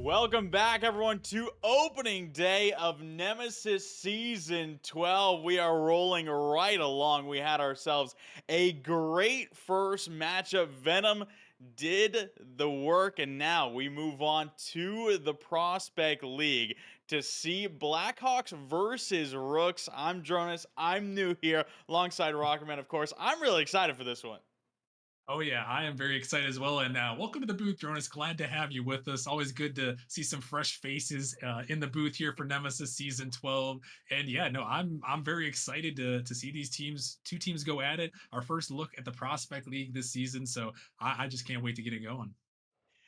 Welcome back, everyone, to opening day of Nemesis Season 12. We are rolling right along. We had ourselves a great first matchup. Venom did the work, and now we move on to the Prospect League to see Blackhawks versus Rooks. I'm Jonas. I'm new here, alongside Rockerman, of course. I'm really excited for this one. Oh yeah, I am very excited as well. And welcome to the booth, Jonas. Glad to have you with us. Always good to see some fresh faces in the booth here for Nemesis Season 12. And yeah, no, I'm very excited to see these two teams go at it. Our first look at the Prospect League this season, so I just can't wait to get it going.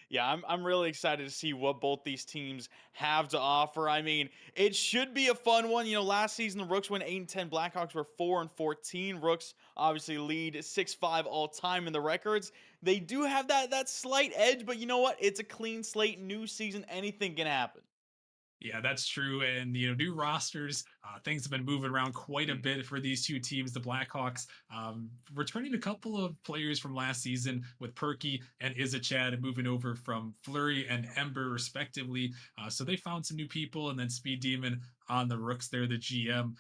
Yeah, I'm really excited to see what both these teams have to offer. I mean, it should be a fun one. Last season the Rooks went 8-10, Blackhawks were 4-14. Rooks obviously lead 6-5 all time in the records. They do have that slight edge, but you know what? It's a clean slate, new season, anything can happen. Yeah, that's true. And new rosters, things have been moving around quite a bit for these two teams. The Blackhawks returning a couple of players from last season with Perky and Izachad moving over from Flurry and Ember, respectively. So they found some new people, and then Speed Demon on the Rooks there, the GM,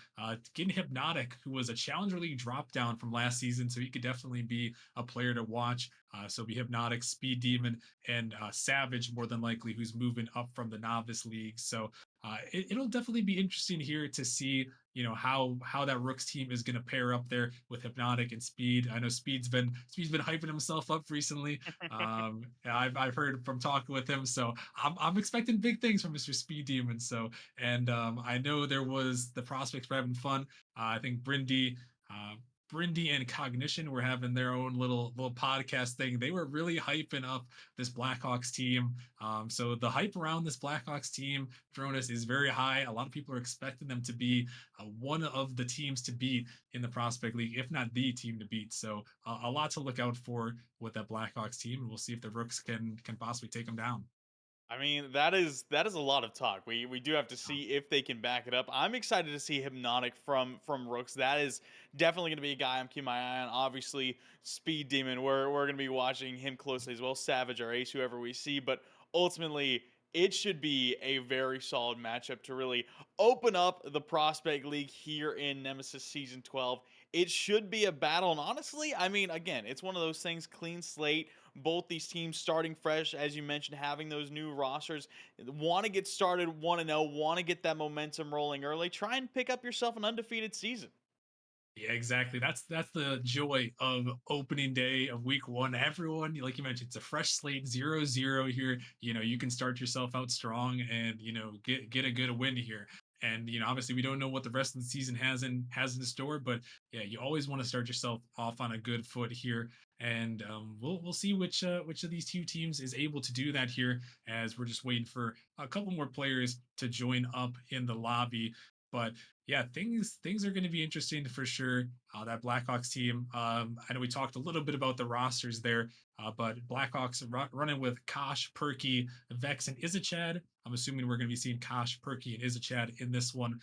getting Hypnotiic, who was a Challenger League drop down from last season, so he could definitely be a player to watch. So be Hypnotiic, Speed Demon, and Savage more than likely, who's moving up from the Novice League. So it'll definitely be interesting here to see how that Rooks team is going to pair up there with Hypnotiic and Speed. I know Speed's been hyping himself up recently. I've heard from talking with him, so I'm expecting big things from Mr. Speed Demon. So and I know there was the prospects for having fun. I think Uh, Brindy and Cognition were having their own little podcast thing. They were really hyping up this Blackhawks team. So the hype around this Blackhawks team, Dronis, is very high. A lot of people are expecting them to be one of the teams to beat in the Prospect League, if not the team to beat. So a lot to look out for with that Blackhawks team, and we'll see if the Rooks can possibly take them down. I mean, that is a lot of talk. We do have to see if they can back it up. I'm excited to see Hypnotiic from Rooks. That is definitely going to be a guy I'm keeping my eye on. Obviously, Speed Demon. We're going to be watching him closely as well. Savage or Ace, whoever we see. But ultimately, it should be a very solid matchup to really open up the Prospect League here in Nemesis Season 12. It should be a battle. And honestly, I mean, again, it's one of those things, clean slate, both these teams starting fresh, as you mentioned, having those new rosters, want to get started 1-0, want to get that momentum rolling early. Try and pick up yourself an undefeated season. Yeah, exactly. That's the joy of opening day of week one. Everyone, like you mentioned, it's a fresh slate, 0-0 here. You can start yourself out strong and get a good win here. And obviously we don't know what the rest of the season has in store, but yeah, you always want to start yourself off on a good foot here. And we'll see which of these two teams is able to do that here, as we're just waiting for a couple more players to join up in the lobby. But yeah, things are going to be interesting for sure. That Blackhawks team. I know we talked a little bit about the rosters there, but Blackhawks running with Kosh, Perky, Vex, and Izachad. I'm assuming we're going to be seeing Kosh, Perky, and Izachad in this one.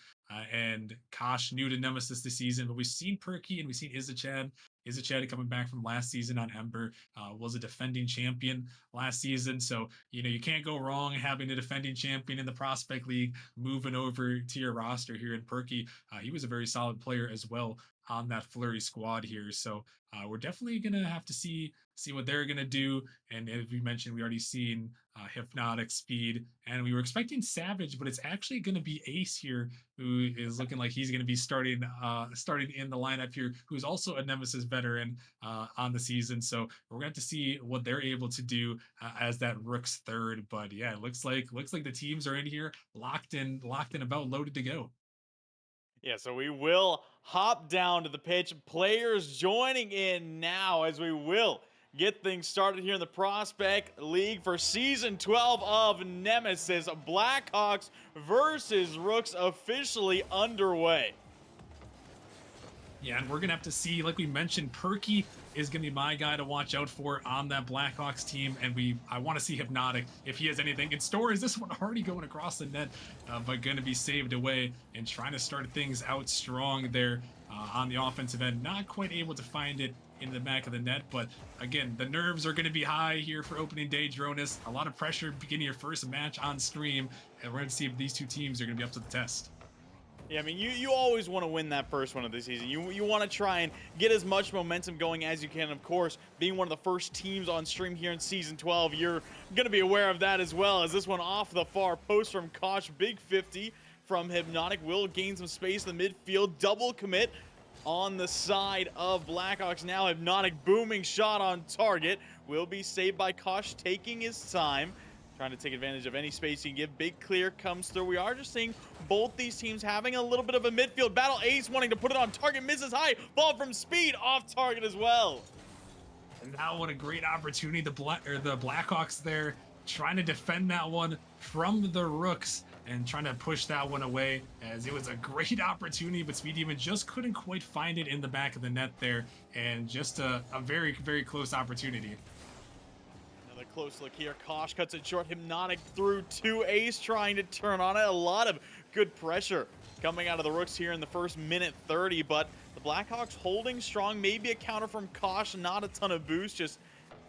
And Kosh new to Nemesis this season, but we've seen Perky and we've seen Izachad. Izachad coming back from last season on Ember, was a defending champion last season. So, you can't go wrong having a defending champion in the Prospect League moving over to your roster here in Perky. He was a very solid player as well on that Flurry squad here. So we're definitely gonna have to see what they're gonna do. And as we mentioned, we already seen Hypnotiic, Speed, and we were expecting Savage, but it's actually gonna be Ace here, who is looking like he's gonna be starting in the lineup here, who's also a Nemesis veteran on the season. So we're going to have to see what they're able to do as that Rook's third. But yeah, it looks like the teams are in here, locked in, about loaded to go. Yeah, so we will hop down to the pitch. Players joining in now as we will get things started here in the Prospect League for Season 12 of Nemesis. Blackhawks versus Rooks officially underway. Yeah, and we're gonna have to see, like we mentioned, Perky is gonna be my guy to watch out for on that Blackhawks team, and I want to see Hypnotiic if he has anything in store. Is this one already going across the net, but gonna be saved away and trying to start things out strong there on the offensive end? Not quite able to find it into the back of the net. But again, the nerves are going to be high here for opening day, Dronis. A lot of pressure beginning your first match on stream, and we're going to see if these two teams are going to be up to the test. Yeah, I mean, you always want to win that first one of the season. You want to try and get as much momentum going as you can. Of course, being one of the first teams on stream here in Season 12, you're going to be aware of that as well. As this one off the far post from Kosh, big 50 from Hypnotiiic will gain some space in the midfield. Double commit on the side of Blackhawks now. Hypnotiiic booming shot on target. Will be saved by Kosh taking his time, trying to take advantage of any space he can give. Big clear comes through. We are just seeing both these teams having a little bit of a midfield battle. Ace wanting to put it on target, misses high. Ball from Speed off target as well. And now what a great opportunity. The Blackhawks there trying to defend that one from the Rooks and trying to push that one away, as it was a great opportunity, but Speed Demon just couldn't quite find it in the back of the net there, and just a very, very close opportunity. Another close look here. Kosh cuts it short. Hypnotiiic through to Ace, trying to turn on it. A lot of good pressure coming out of the Rooks here in the first minute 30, but the Blackhawks holding strong. Maybe a counter from Kosh, not a ton of boost, just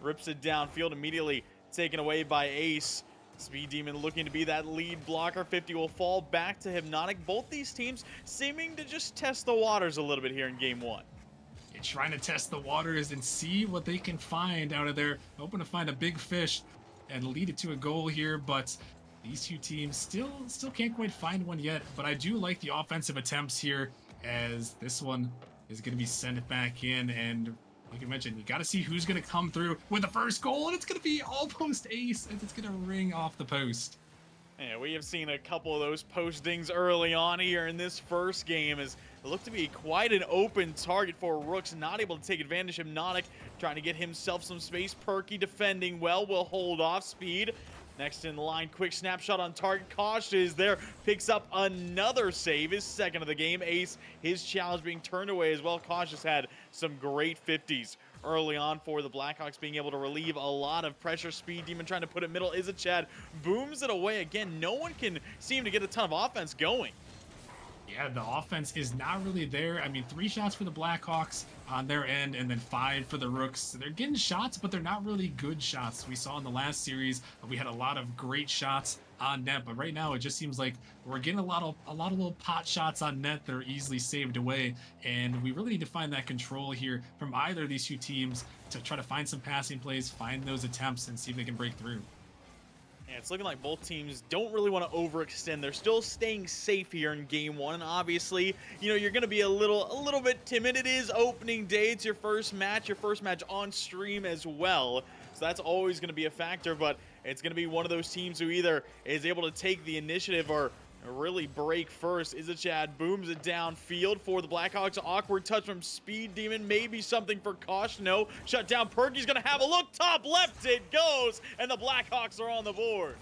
rips it downfield, immediately taken away by Ace. Speed Demon looking to be that lead blocker. 50 will fall back to Hypnotiiic. Both these teams seeming to just test the waters a little bit here in game one. Trying to test the waters and see what they can find out of there, hoping to find a big fish and lead it to a goal here. But these two teams still can't quite find one yet. But I do like the offensive attempts here, as this one is going to be sent back in. And like you mentioned, you got to see who's going to come through with the first goal, and it's going to be almost Ace, and it's going to ring off the post. Yeah, we have seen a couple of those postings early on here in this first game, as it looked to be quite an open target for Rooks, not able to take advantage. Hypnotiiic trying to get himself some space. Perky defending well, will hold off. Speed next in line, quick snapshot on target. Kosh is there, picks up another save, his second of the game. Ace, his challenge being turned away as well. Kosh has had some great 50s early on for the Blackhawks, being able to relieve a lot of pressure. Speed Demon trying to put it middle. Izachad booms it away again. No one can seem to get a ton of offense going. Yeah, the offense is not really there. I mean, 3 shots for the Blackhawks on their end, and then 5 for the Rooks. They're getting shots, but they're not really good shots. We saw in the last series, we had a lot of great shots on net, but right now it just seems like we're getting a lot of little pot shots on net that are easily saved away, and we really need to find that control here from either of these two teams to try to find some passing plays, find those attempts, and see if they can break through. Yeah, it's looking like both teams don't really want to overextend. They're still staying safe here in game one. And obviously, you know, you're going to be a little bit timid. It is opening day. It's your first match on stream as well. So that's always going to be a factor, but it's going to be one of those teams who either is able to take the initiative or really break first. Izachad booms it downfield for the Blackhawks. Awkward touch from Speed Demon. Maybe something for Kosh. No. Shut down. Perky's going to have a look. Top left it goes. And the Blackhawks are on the board.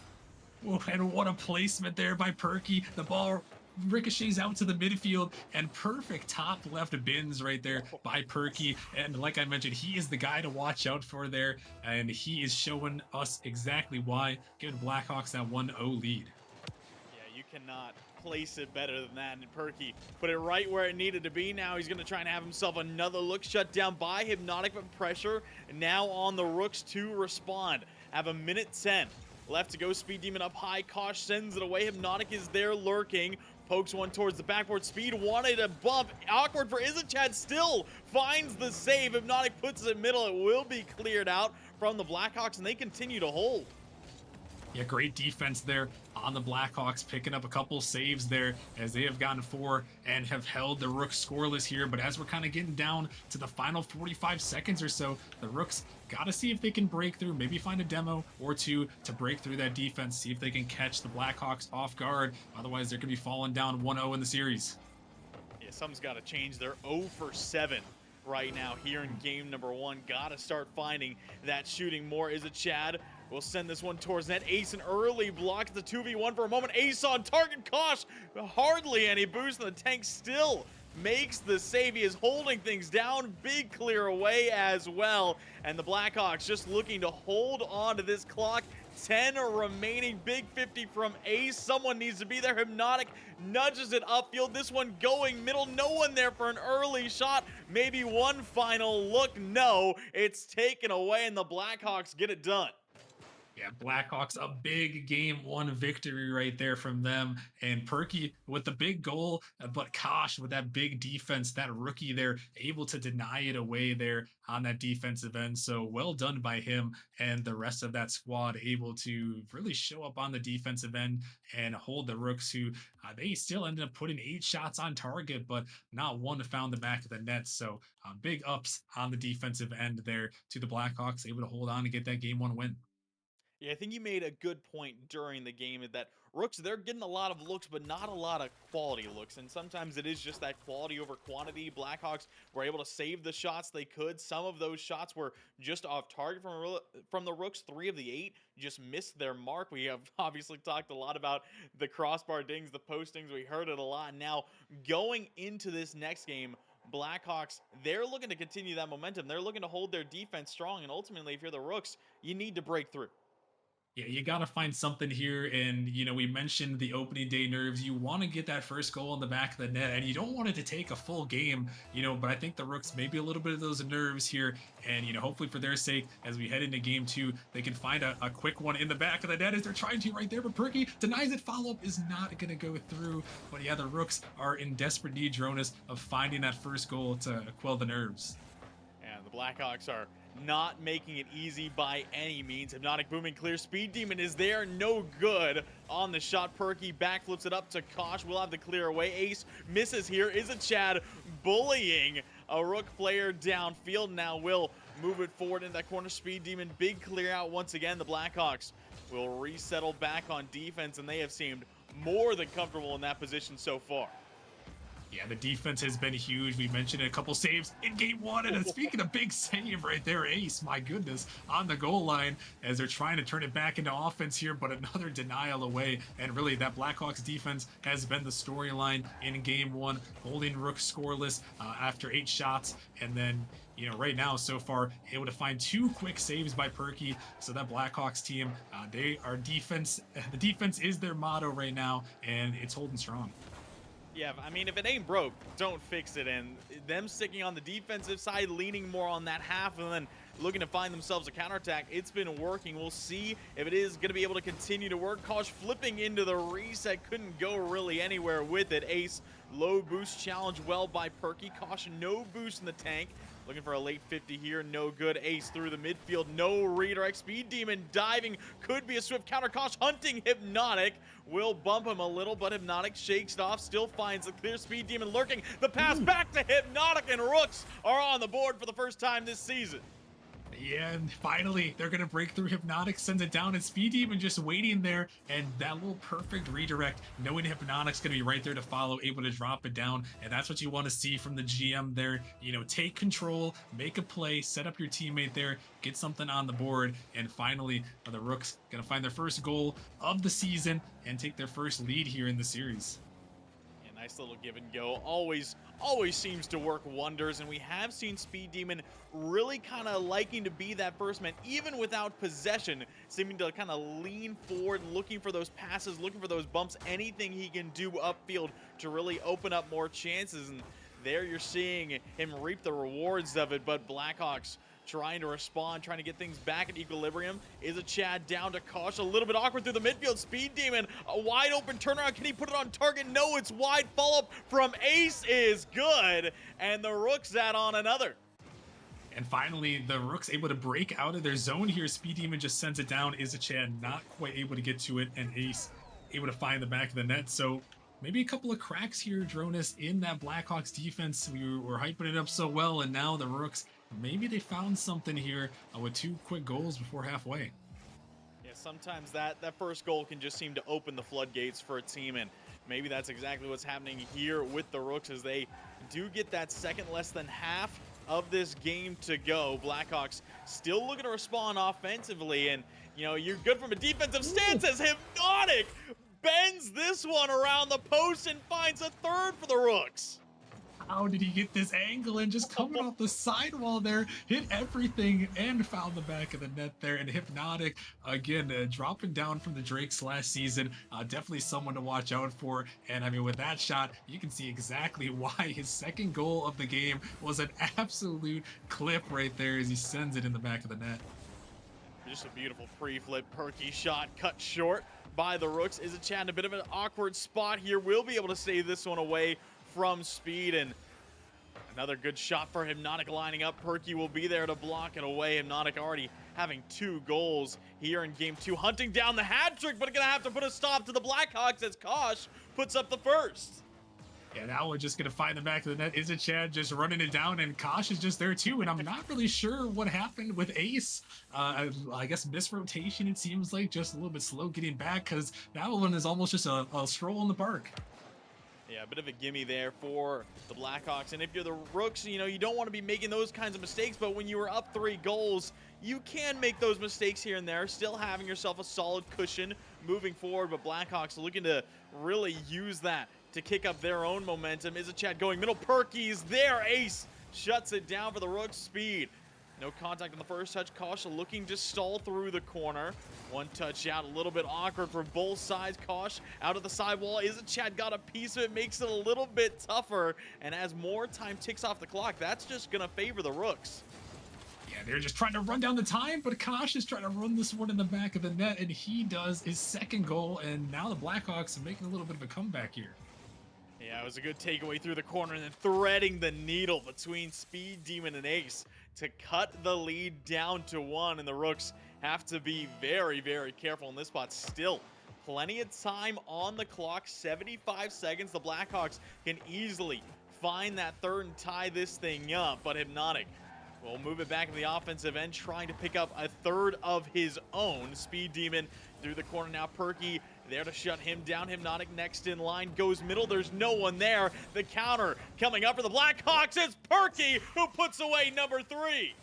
Oh, and what a placement there by Perky. The ball ricochets out to the midfield, and perfect top left bins right there by Perky. And like I mentioned, he is the guy to watch out for there, and he is showing us exactly why, giving Blackhawks that 1-0 lead. You cannot place it better than that. And Perky put it right where it needed to be. Now he's going to try and have himself another look. Shut down by Hypnotiiic, but pressure now on the Rooks to respond. Have a minute 10 left to go. Speed Demon up high. Kosh sends it away. Hypnotiiic is there lurking. Pokes one towards the backboard. Speed wanted a bump. Awkward for Izachad. Still finds the save. Hypnotiiic puts it middle. It will be cleared out from the Blackhawks, and they continue to hold. Yeah, great defense there on the Blackhawks, picking up a couple saves there as they have gotten 4 and have held the Rooks scoreless here. But as we're kind of getting down to the final 45 seconds or so, the Rooks got to see if they can break through, maybe find a demo or two to break through that defense, see if they can catch the Blackhawks off guard. Otherwise, they're going to be falling down 1-0 in the series. Yeah, something's got to change. They're 0 for 7 right now here in game number 1. Got to start finding that shooting more. Izachad will send this one towards net. Ace an early block. The 2v1 for a moment. Ace on target. Kosh hardly any boost. The tank still makes the save. He is holding things down. Big clear away as well. And the Blackhawks just looking to hold on to this clock. 10 remaining. Big 50 from Ace. Someone needs to be there. Hypnotiiic nudges it upfield. This one going middle. No one there for an early shot. Maybe one final look. No, it's taken away, and the Blackhawks get it done. Yeah, Blackhawks, a big game one victory right there from them. And Perky with the big goal, but Kosh with that big defense, that rookie there, able to deny it away there on that defensive end. So well done by him and the rest of that squad, able to really show up on the defensive end and hold the Rooks, who they still ended up putting 8 shots on target, but not one found the back of the net. So big ups on the defensive end there to the Blackhawks, able to hold on and get that game one win. Yeah, I think you made a good point during the game that Rooks, they're getting a lot of looks, but not a lot of quality looks. And sometimes it is just that quality over quantity. Blackhawks were able to save the shots they could. Some of those shots were just off target from the Rooks. 3 of the 8 just missed their mark. We have obviously talked a lot about the crossbar dings, the postings. We heard it a lot. Now, going into this next game, Blackhawks, they're looking to continue that momentum. They're looking to hold their defense strong. And ultimately, if you're the Rooks, you need to break through. Yeah, you got to find something here. And, we mentioned the opening day nerves. You want to get that first goal in the back of the net, and you don't want it to take a full game, but I think the Rooks, maybe a little bit of those nerves here. And, hopefully for their sake, as we head into game 2, they can find a quick one in the back of the net as they're trying to right there. But Perky denies it. Follow-up is not going to go through. But yeah, the Rooks are in desperate need, Dronas, of finding that first goal to quell the nerves. And the Blackhawks are not making it easy by any means. Hypnotiiic booming clear. Speed Demon is there. No good on the shot. Perky backflips it up to Kosh. We'll have the clear away. Ace misses here. Izachad bullying a Rook player downfield. Now will move it forward in that corner. Speed Demon, big clear out once again. The Blackhawks will resettle back on defense, and they have seemed more than comfortable in that position so far. Yeah, the defense has been huge. We mentioned a couple saves in game 1. And speaking of big save right there, Ace, my goodness, on the goal line as they're trying to turn it back into offense here, but another denial away. And really, that Blackhawks defense has been the storyline in game 1, holding Rooks scoreless after 8 shots. And then, right now, so far, able to find 2 quick saves by Perky. So that Blackhawks team, they are defense. The defense is their motto right now, and it's holding strong. Yeah, I mean, if it ain't broke, don't fix it. And them sticking on the defensive side, leaning more on that half, and then looking to find themselves a counterattack, it's been working. We'll see if it is going to be able to continue to work. Kosh flipping into the reset, couldn't go really anywhere with it. Ace, low boost challenge well by Perky. Kosh, no boost in the tank. Looking for a late 50 here, no good. Ace through the midfield, no redirect. Speed Demon diving, could be a swift counter. Kosh hunting Hypnotiiic, will bump him a little, but Hypnotiiic shakes it off, still finds the clear. Speed Demon lurking, the pass back to Hypnotiiic, and Rooks are on the board for the first time this season. Yeah, and finally, they're going to break through. Hypnotiiic sends it down, and Speed Demon just waiting there, and that little perfect redirect, knowing Hypnotiiic's going to be right there to follow, able to drop it down, and that's what you want to see from the GM there. Take control, make a play, set up your teammate there, get something on the board, and finally, the Rooks going to find their first goal of the season and take their first lead here in the series. Nice little give and go. Always seems to work wonders, and we have seen Speed Demon really kind of liking to be that first man, even without possession, seeming to kind of lean forward, looking for those passes, looking for those bumps, anything he can do upfield to really open up more chances. And there you're seeing him reap the rewards of it, but Blackhawks trying to respond, trying to get things back at equilibrium. Izachad down to Kosh, a little bit awkward through the midfield. Speed Demon, a wide open turnaround. Can he put it on target? No, it's wide. Follow-up from Ace is good, and the Rooks add on another. And finally, the Rooks able to break out of their zone here. Speed Demon just sends it down. Izachad not quite able to get to it, and Ace able to find the back of the net. So maybe a couple of cracks here, Dronas, in that Blackhawks defense. We were hyping it up so well, and now the Rooks, maybe they found something here with 2 quick goals before halfway. Yeah, sometimes that first goal can just seem to open the floodgates for a team, and maybe that's exactly what's happening here with the Rooks as they do get that second less than half of this game to go. Blackhawks still looking to respond offensively, and you're good from a defensive stance as Hypnotiiic bends this one around the post and finds a third for the Rooks. How did he get this angle and just coming off the sidewall there, hit everything and found the back of the net there. And Hypnotiiic, again, dropping down from the Drakes last season, definitely someone to watch out for. And I mean, with that shot, you can see exactly why his second goal of the game was an absolute clip right there as he sends it in the back of the net. Just a beautiful pre-flip Perky shot cut short by the Rooks. Izachad in a bit of an awkward spot here. Will be able to save this one away from speed, and another good shot for Hypnotiiic lining up. Perky will be there to block it away. Hypnotiiic already having 2 goals here in game 2, hunting down the hat trick, but gonna have to put a stop to the Blackhawks as Kosh puts up the first. Yeah, that one just gonna find the back of the net. Izachad just running it down, and Kosh is just there too. And I'm not really sure what happened with Ace. I guess misrotation. It seems like just a little bit slow getting back because that one is almost just a stroll in the park. Yeah, a bit of a gimme there for the Blackhawks. And if you're the Rooks, you know, you don't want to be making those kinds of mistakes, but when you were up 3 goals, you can make those mistakes here and there, still having yourself a solid cushion moving forward. But Blackhawks looking to really use that to kick up their own momentum. Izachad going middle. Perky's there. Ace shuts it down for the Rooks. Speed. No contact on the first touch. Kosh looking to stall through the corner. One touch out, a little bit awkward for both sides. Kosh out of the sidewall. Izachad got a piece of it, makes it a little bit tougher. And as more time ticks off the clock, that's just going to favor the Rooks. Yeah, they're just trying to run down the time, but Kosh is trying to run this one in the back of the net, and he does his second goal. And now the Blackhawks are making a little bit of a comeback here. Yeah, it was a good takeaway through the corner and then threading the needle between Speed, Demon, and Ace to cut the lead down to 1. And the Rooks have to be very, very careful in this spot. Still, plenty of time on the clock, 75 seconds. The Blackhawks can easily find that third and tie this thing up, but Hypnotiiic will move it back in the offensive end, trying to pick up a third of his own. Speed Demon through the corner now. Perky there to shut him down. Hypnotiiic next in line, goes middle. There's no one there. The counter coming up for the Blackhawks. It's Perky who puts away number 3.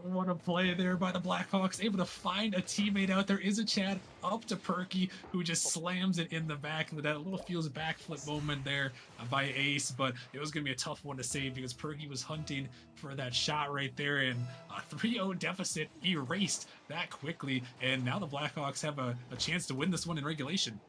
What a play there by the Blackhawks, able to find a teammate out there. Izachad up to Perky, who just slams it in the back of that little feels backflip moment there by Ace, but it was going to be a tough one to save because Perky was hunting for that shot right there, and a 3-0 deficit erased that quickly, and now the Blackhawks have a chance to win this one in regulation.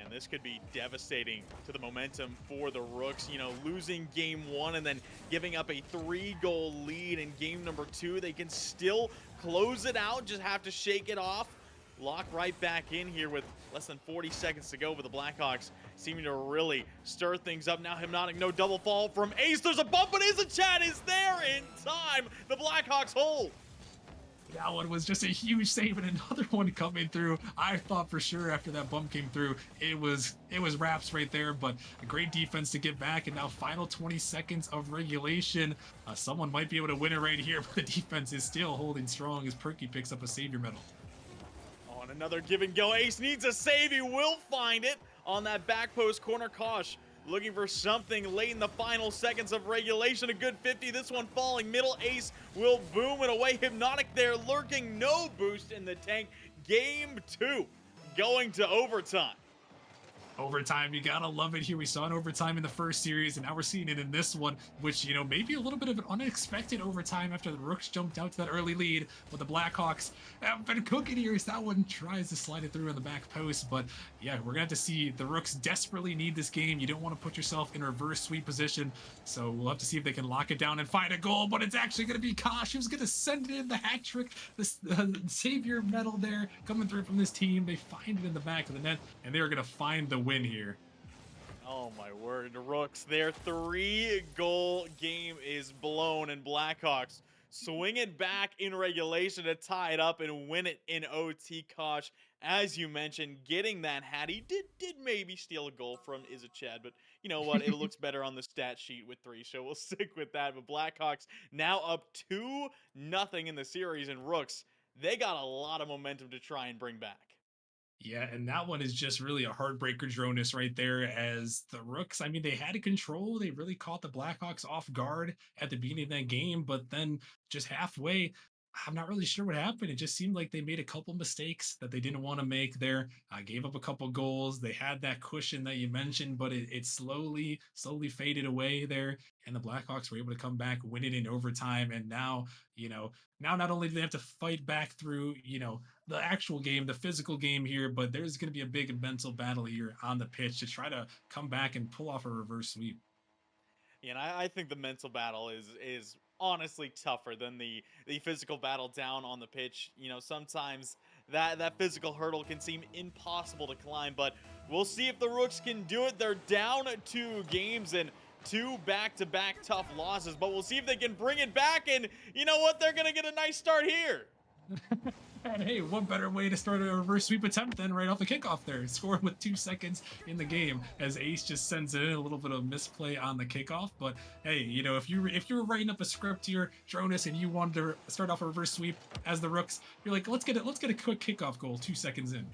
And this could be devastating to the momentum for the Rooks. You know, losing game 1 and then giving up a 3-goal lead in game number 2. They can still close it out, just have to shake it off. Lock right back in here with less than 40 seconds to go, but the Blackhawks seeming to really stir things up. Now Hypnotiiic, no double fall from Ace. There's a bump, but Izachad is there in time. The Blackhawks hold. That one was just a huge save, and another one coming through. I thought for sure after that bump came through, it was wraps right there, but a great defense to get back, and now final 20 seconds of regulation. Someone might be able to win it right here, but the defense is still holding strong as Perky picks up a savior medal. Oh, and another give and go. Ace needs a save. He will find it on that back post corner. Kosh looking for something late in the final seconds of regulation. A good 50. This one falling middle. Ace will boom it away. Hypnotiiic there lurking. No boost in the tank. Game 2 going to overtime. Overtime, you gotta love it here. We saw an overtime in the first series, and now we're seeing it in this one, which, you know, maybe a little bit of an unexpected overtime after the Rooks jumped out to that early lead, but the Blackhawks have been cooking here as that one tries to slide it through on the back post. But yeah, we're gonna have to see the Rooks desperately need this game. You don't want to put yourself in a reverse sweep position, so we'll have to see if they can lock it down and find a goal, but it's actually gonna be Kosh who's gonna send it in. The hat trick, this savior medal there coming through from this team. They find it in the back of the net, and they're gonna find the win here. Oh my word, Rooks, their 3-goal game is blown, and Blackhawks swing it back in regulation to tie it up and win it in OT. Kosh, as you mentioned, getting that hat. He did maybe steal a goal from Izachad, but you know what? It looks better on the stat sheet with 3, so we'll stick with that. But Blackhawks now up 2-0 in the series, and Rooks, they got a lot of momentum to try and bring back. Yeah, and that one is just really a heartbreaker, Dronus, right there. As the Rooks, I mean, they had control. They really caught the Blackhawks off guard at the beginning of that game, but then just halfway, I'm not really sure what happened. It just seemed like they made a couple mistakes that they didn't want to make there. Gave up a couple goals. They had that cushion that you mentioned, but it slowly faded away there. And the Blackhawks were able to come back, win it in overtime. And now, now not only do they have to fight back through, the actual game, the physical game here, but there's going to be a big mental battle here on the pitch to try to come back and pull off a reverse sweep. And I think the mental battle is honestly tougher than the physical battle down on the pitch. Sometimes that physical hurdle can seem impossible to climb, but we'll see if the Rooks can do it. They're down 2 games and 2 back-to-back tough losses, but we'll see if they can bring it back. And you know what? They're gonna get a nice start here. And hey, what better way to start a reverse sweep attempt than right off the kickoff there, scoring with 2 seconds in the game as Ace just sends it in, a little bit of misplay on the kickoff. But hey, if you're writing up a script here, Dronis, and you wanted to start off a reverse sweep as the Rooks, you're like, let's get a quick kickoff goal 2 seconds in.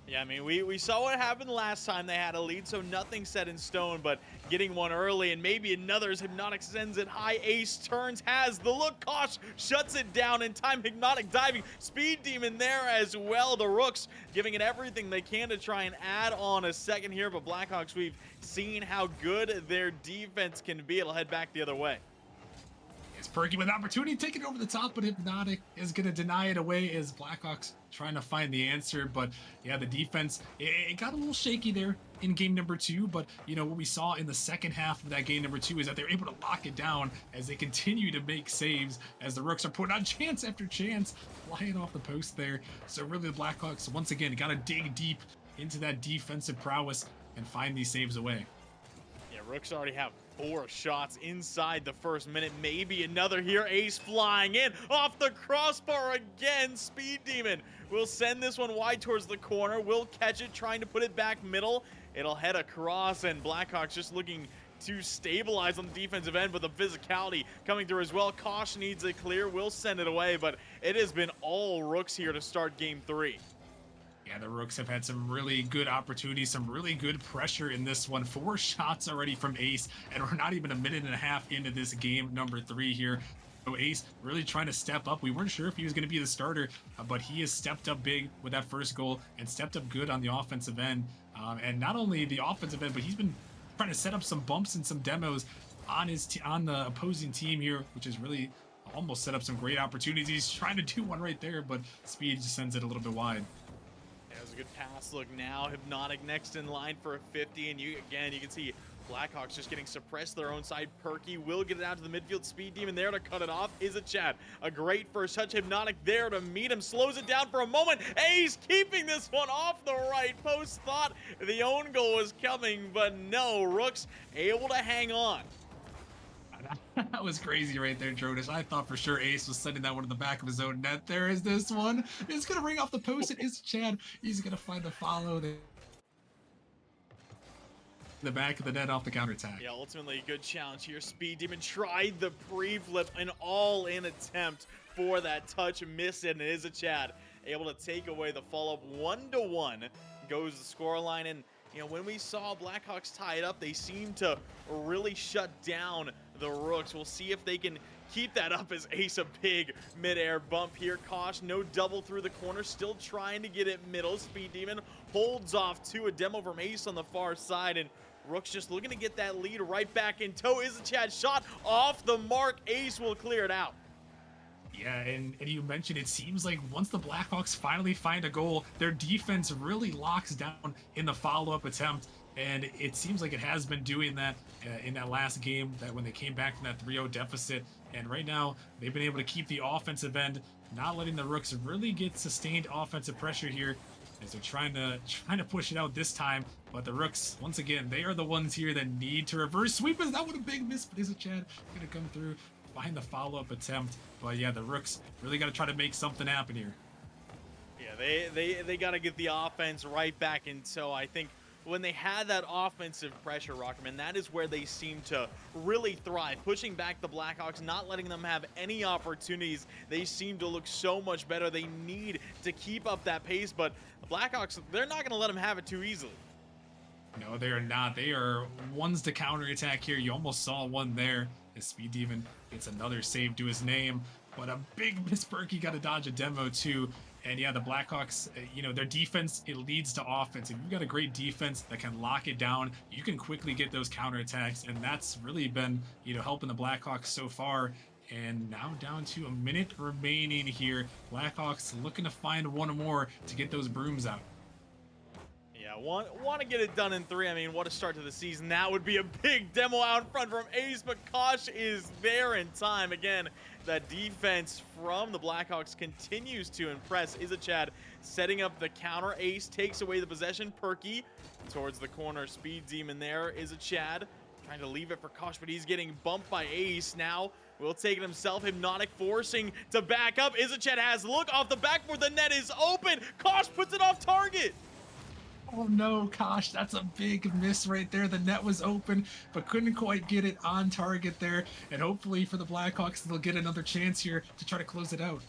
Yeah, I mean, we saw what happened last time they had a lead, so nothing set in stone, but getting one early and maybe another as Hypnotiiic sends it high. Ace turns, has the look, Kosh shuts it down in time. Hypnotiiic diving, Speed Demon there as well. The Rooks giving it everything they can to try and add on a second here, but Blackhawks, we've seen how good their defense can be. It'll head back the other way. It's Perky with opportunity, taking it over the top, but Hypnotiiic is going to deny it away as Blackhawks trying to find the answer. But yeah, the defense, it got a little shaky there in game number 2. But what we saw in the second half of that game number 2 is that they're able to lock it down as they continue to make saves as the Rooks are putting on chance after chance, flying off the post there. So really the Blackhawks, once again, got to dig deep into that defensive prowess and find these saves away. Yeah, Rooks already have 4 shots inside the first minute. Maybe another here. Ace flying in off the crossbar again. Speed Demon will send this one wide towards the corner. Will catch it, trying to put it back middle. It'll head across, and Blackhawks just looking to stabilize on the defensive end, but the physicality coming through as well. Kosh needs a clear. Will send it away, but it has been all Rooks here to start game 3. Yeah, the Rooks have had some really good opportunities, some really good pressure in this one. 4 shots already from Ace, and we're not even a minute and a half into this game number 3 here. So Ace really trying to step up. We weren't sure if he was going to be the starter, but he has stepped up big with that first goal and stepped up good on the offensive end. And not only the offensive end, but he's been trying to set up some bumps and some demos on on the opposing team here, which is really almost set up some great opportunities. He's trying to do one right there, but Speed just sends it a little bit wide. That was a good pass. Look now, Hypnotiiic next in line for a 50, and you can see Blackhawks just getting suppressed their own side. Perky will get it out to the midfield. Speed Demon there to cut it off. Izachad, a great first touch. Hypnotiiic there to meet him, slows it down for a moment. Ace keeping this one off the right post. Thought the own goal was coming, but no. Rooks able to hang on. That was crazy right there, Dronis. I thought for sure Ace was sending that one to the back of his own net. There is this one. It's going to ring off the post. It is Chad. He's going to find the follow there. The back of the net off the counterattack. Yeah, ultimately a good challenge here. Speed Demon tried the pre-flip, an all-in attempt for that touch, missed it, and it is Izachad able to take away the follow-up. 1-1 goes the scoreline, and when we saw Blackhawks tie it up, they seemed to really shut down the Rooks. We'll see if they can keep that up as Ace, a big mid-air bump here. Kosh, no double through the corner, still trying to get it middle. Speed Demon holds off to a demo from Ace on the far side, and Rooks just looking to get that lead right back in tow. Izachad shot off the mark. Ace will clear it out. Yeah, and you mentioned it seems like once the Blackhawks finally find a goal, their defense really locks down in the follow-up attempt. And it seems like it has been doing that in that last game, that when they came back from that 3-0 deficit. And right now, they've been able to keep the offensive end, not letting the Rooks really get sustained offensive pressure here as they're trying to push it out this time. But the Rooks, once again, they are the ones here that need to reverse sweep. Is that one a big miss? But Izachad going to come through, find the follow-up attempt. But yeah, the Rooks really got to try to make something happen here. Yeah, they got to get the offense right back in tow. I think when they had that offensive pressure, Rockerman, that is where they seem to really thrive. Pushing back the Blackhawks, not letting them have any opportunities. They seem to look so much better. They need to keep up that pace, but the Blackhawks, they're not going to let them have it too easily. No, they are not. They are ones to counterattack here. You almost saw one there as Speed Demon gets another save to his name. but a big Miss Perky got to dodge a demo too. And yeah, the Blackhawks, their defense, it leads to offense. If you've got a great defense that can lock it down, you can quickly get those counterattacks. And that's really been, helping the Blackhawks so far. And now down to a minute remaining here. Blackhawks looking to find one more to get those brooms out. Yeah, want to get it done in 3. I mean, what a start to the season. That would be a big demo out in front from Ace, but Kosh is there in time. Again, that defense from the Blackhawks continues to impress. Izachad setting up the counter. Ace takes away the possession. Perky towards the corner. Speed Demon there. Izachad trying to leave it for Kosh, but he's getting bumped by Ace. Now will take it himself. Hypnotiiic forcing to back up. Izachad has look off the backboard. The net is open. Kosh puts it off target. Oh no, Kosh, that's a big miss right there. The net was open, but couldn't quite get it on target there. And hopefully for the Blackhawks, they'll get another chance here to try to close it out.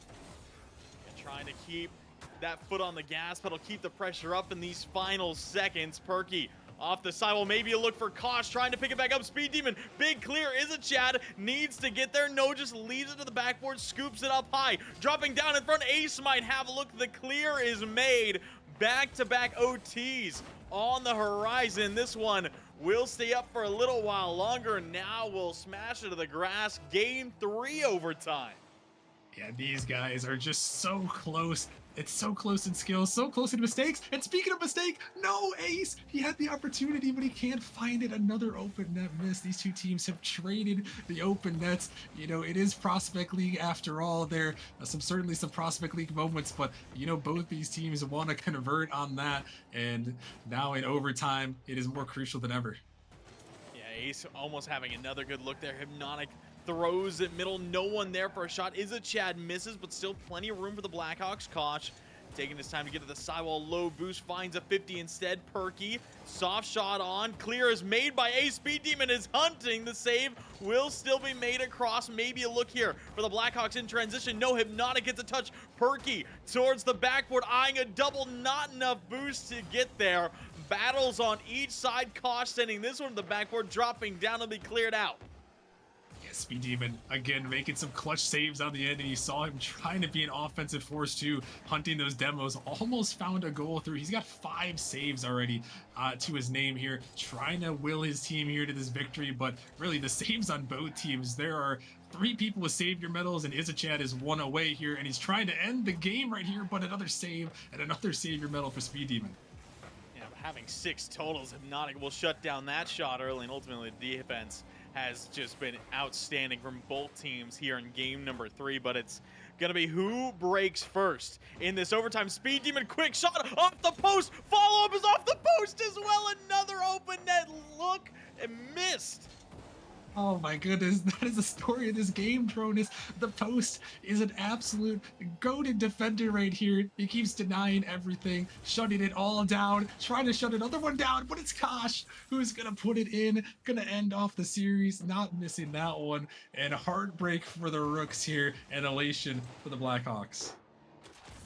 And trying to keep that foot on the gas pedal, keep the pressure up in these final seconds. Perky off the side. Well, maybe a look for Kosh, trying to pick it back up. Speed Demon, big clear. Izachad needs to get there. No, just leaves it to the backboard, scoops it up high. Dropping down in front, Ace might have a look. The clear is made. Back-to-back OTs on the horizon. This one will stay up for a little while longer. Now we'll smash it to the grass. Game 3 overtime. Yeah, these guys are just so close. It's so close in skill, so close in mistakes. And speaking of mistake, no, Ace, he had the opportunity, but he can't find it. Another open net miss. These two teams have traded the open nets. It is Prospect League after all. There are certainly some Prospect League moments, but both these teams want to convert on that. And now in overtime, it is more crucial than ever. Yeah, Ace almost having another good look there. Hypnotiiic throws it middle, no one there for a shot. Izachad misses, but still plenty of room for the Blackhawks. Kosh taking his time to get to the sidewall. Low boost, finds a 50 instead. Perky, soft shot on. Clear is made by Ace. Speed Demon is hunting. The save will still be made across. Maybe a look here for the Blackhawks in transition. No, Hypnotiiic gets a touch. Perky towards the backboard, eyeing a double. Not enough boost to get there. Battles on each side. Kosh sending this one to the backboard, dropping down to be cleared out. Speed Demon, again, making some clutch saves on the end, and you saw him trying to be an offensive force too, hunting those demos, almost found a goal through. He's got 5 saves already to his name here, trying to will his team here to this victory, but really the saves on both teams, there are 3 people with savior medals, and Izachad is 1 away here, and he's trying to end the game right here, but another save and another savior medal for Speed Demon. Yeah, having 6 totals, Hypnotiiic will shut down that shot early, and ultimately the defense has just been outstanding from both teams here in game number 3, but it's gonna be who breaks first in this overtime. Speed Demon, quick shot off the post, follow-up is off the post as well. Another open net look and missed. Oh my goodness, that is the story of this game, Dronus. The post is an absolute goated defender right here. He keeps denying everything, shutting it all down, trying to shut another one down, but it's Kosh who's gonna put it in, gonna end off the series, not missing that one. And heartbreak for the Rooks here, and elation for the Blackhawks.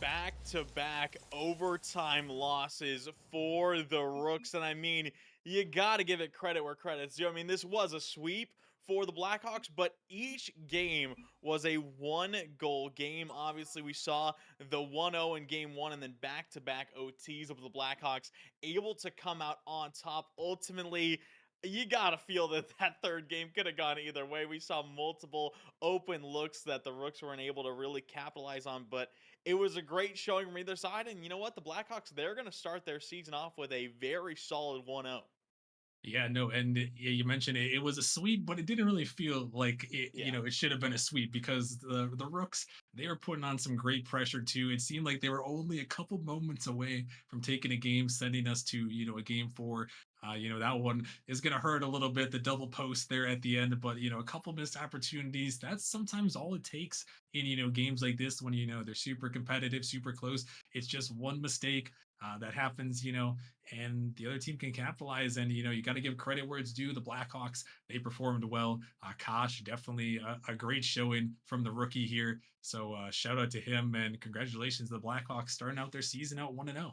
Back-to-back overtime losses for the Rooks, and I mean, you got to give it credit where credit's due. I mean, this was a sweep for the Blackhawks, but each game was a 1-goal game. Obviously, we saw the 1-0 in game 1 and then back-to-back OTs of the Blackhawks able to come out on top. Ultimately, you got to feel that that third game could have gone either way. We saw multiple open looks that the Rooks weren't able to really capitalize on, but it was a great showing from either side. And you know what? The Blackhawks, they're going to start their season off with a very solid 1-0. Yeah, no, and yeah, you mentioned it was a sweep, but it didn't really feel like it. Yeah. It should have been a sweep because the Rooks, they were putting on some great pressure too. It seemed like they were only a couple moments away from taking a game, sending us to a game 4. That one is going to hurt a little bit, the double post there at the end, but a couple missed opportunities. That's sometimes all it takes in games like this when they're super competitive, super close. It's just one mistake that happens, and the other team can capitalize. And you got to give credit where it's due. The Blackhawks, they performed well. Kosh, definitely a great showing from the rookie here. So shout out to him, and congratulations to the Blackhawks starting out their season out 1-0.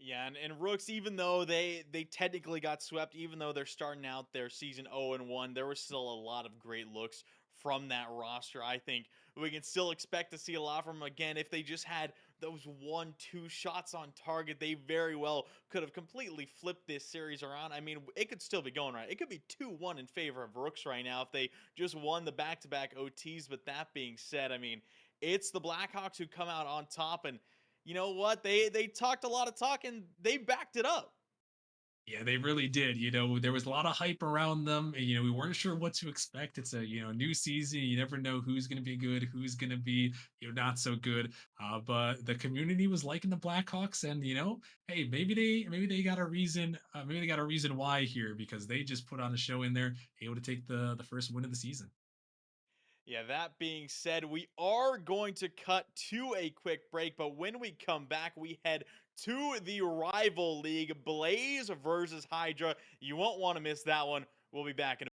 Yeah, and Rooks, even though they technically got swept, even though they're starting out their season 0-1, there was still a lot of great looks from that roster. I think we can still expect to see a lot from them again. If they just had those 1-2 shots on target, they very well could have completely flipped this series around. I mean, it could still be going right. It could be 2-1 in favor of Rooks right now if they just won the back-to-back OTs. But that being said, I mean, it's the Blackhawks who come out on top, and you know what? They talked a lot of talk and they backed it up. Yeah, they really did. There was a lot of hype around them. And, we weren't sure what to expect. It's a new season. You never know who's going to be good, who's going to be not so good. But the community was liking the Blackhawks, and hey, maybe they got a reason. Maybe they got a reason why here because they just put on a show in there, able to take the first win of the season. Yeah, that being said, we are going to cut to a quick break, but when we come back, we head to the rival league, Blaze versus Hydra. You won't want to miss that one. We'll be back in